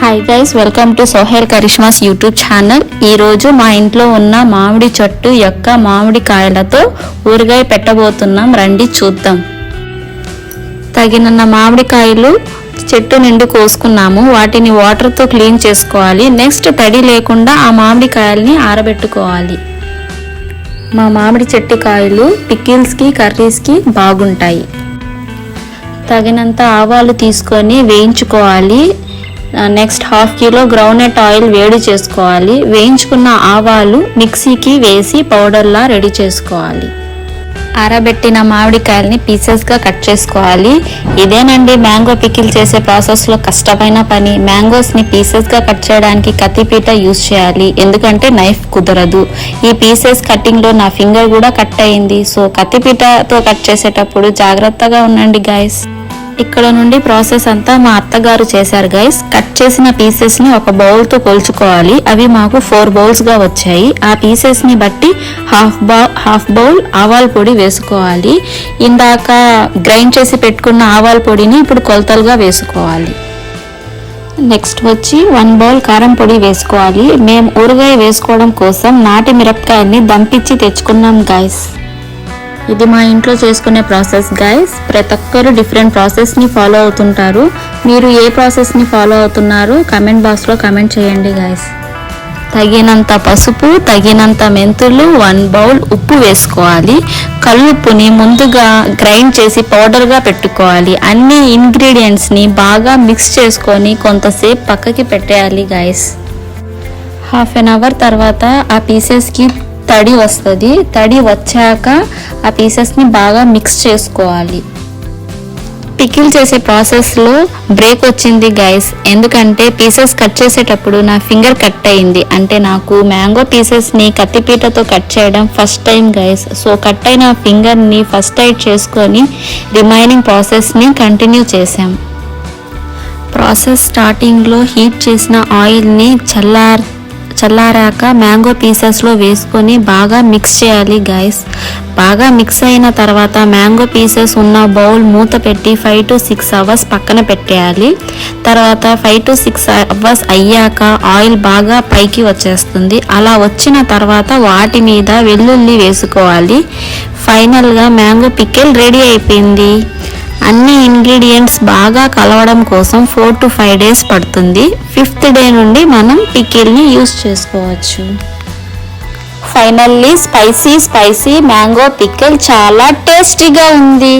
Hi guys, welcome to Sohel Karishma's YouTube channel. ఈరోజు మా ఇంట్లో ఉన్న మామిడి చెట్టు యొక్క మామిడి కాయలతో ఊరగాయ పెట్టబోతున్నాం. రండి చూద్దాం. తగినన్న మామిడికాయలు చెట్టు నిండు కోసుకున్నాము. వాటిని వాటర్తో క్లీన్ చేసుకోవాలి. నెక్స్ట్ తడి లేకుండా ఆ మామిడికాయల్ని ఆరబెట్టుకోవాలి. మా మామిడి చెట్టు కాయలు పికిల్స్కి కర్రీస్కి బాగుంటాయి. తగినంత ఆవాలు తీసుకొని వేయించుకోవాలి. Next half kilo groundnut oil వేడి చేసుకోవాలి. వేయించుకున్న ఆవాలు మిక్సీకి వేసి పౌడర్లా రెడీ చేసుకోవాలి. ఆరబెట్టిన మామిడికాయల్ని పీసెస్గా కట్ చేసుకోవాలి. ఇదేనండి మ్యాంగో పికిల్ చేసే ప్రాసెస్లో కష్టమైన పని. మ్యాంగోస్ని పీసెస్గా కట్ చేయడానికి కత్తిపీట యూజ్ చేయాలి, ఎందుకంటే నైఫ్ కుదరదు. ఈ పీసెస్ కట్టింగ్లో నా ఫింగర్ కూడా కట్ అయింది. సో కత్తిపీటతో కట్ చేసేటప్పుడు జాగ్రత్తగా ఉండండి గైస్. ఇక్కడ నుండి ప్రాసెస్ అంతా మా అత్తగారు చేశారు గైస్. కట్ చేసిన పీసెస్ ని ఒక బౌల్ తో కొలుచుకోవాలి. అవి మాకు 4 బౌల్స్ గా వచ్చాయి. ఆ పీసెస్ ని బట్టి హాఫ్ బౌల్ ఆవాల పొడి వేసుకోవాలి. ఇందాక గ్రైండ్ చేసి పెట్టుకున్న ఆవాల పొడిని ఇప్పుడు కొలతలుగా వేసుకోవాలి. నెక్స్ట్ వచ్చి 1 బౌల్ కారం పొడి వేసుకోవాలి. మేము ఊరగాయ వేసుకోవడం కోసం నాటి మిరపకాయల్ని దంపించి తెచ్చుకున్నాం గైస్. ఇది మా ఇంట్లో చేసుకునే ప్రాసెస్ గైస్. ప్రతి ఒక్కరు డిఫరెంట్ ప్రాసెస్ని ఫాలో అవుతుంటారు. మీరు ఏ ప్రాసెస్ని ఫాలో అవుతున్నారో కమెంట్ బాక్స్లో కమెంట్ చేయండి గైస్. తగినంత పసుపు, తగినంత మెంతులు, 1 బౌల్ ఉప్పు వేసుకోవాలి. కల్లుప్పుని ముందుగా గ్రైండ్ చేసి పౌడర్గా పెట్టుకోవాలి. అన్ని ఇంగ్రీడియంట్స్ని బాగా మిక్స్ చేసుకొని కొంతసేపు పక్కకి పెట్టేయాలి గైస్. హాఫ్ అన్ అవర్ తర్వాత ఆ పీసెస్కి తడి వస్తుంది. తడి వచ్చాక ఆ పీసెస్ని బాగా మిక్స్ చేసుకోవాలి. పికిల్ చేసే ప్రాసెస్లో బ్రేక్ వచ్చింది గైస్, ఎందుకంటే పీసెస్ కట్ చేసేటప్పుడు నా ఫింగర్ కట్ అయింది. అంటే నాకు మ్యాంగో పీసెస్ని కత్తిపీటతో కట్ చేయడం first time guys. So cut అయిన ఫింగర్ని ఫస్ట్ ఎయిడ్ చేసుకొని రిమైనింగ్ ప్రాసెస్ని కంటిన్యూ చేసాం. ప్రాసెస్ స్టార్టింగ్లో హీట్ చేసిన ఆయిల్ని చల్లారాక మ్యాంగో పీసెస్లో వేసుకొని బాగా మిక్స్ చేయాలి గైస్. బాగా మిక్స్ అయిన తర్వాత మ్యాంగో పీసెస్ ఉన్న బౌల్ మూత పెట్టి 5 to 6 అవర్స్ పక్కన పెట్టేయాలి. తర్వాత 5 to 6 అవర్స్ అయ్యాక ఆయిల్ బాగా పైకి వచ్చేస్తుంది. అలా వచ్చిన తర్వాత వాటి మీద వెల్లుల్లి వేసుకోవాలి. ఫైనల్గా మ్యాంగో పికిల్ రెడీ అయిపోయింది. అన్ని ఇంగ్రీడియంట్స్ బాగా కలవడం కోసం 4 to 5 days పడుతుంది. 5th డే నుండి మనం పికిల్ని యూస్ చేసుకోవచ్చు. ఫైనల్లీ స్పైసీ మ్యాంగో పికిల్ చాలా టేస్టీగా ఉంది.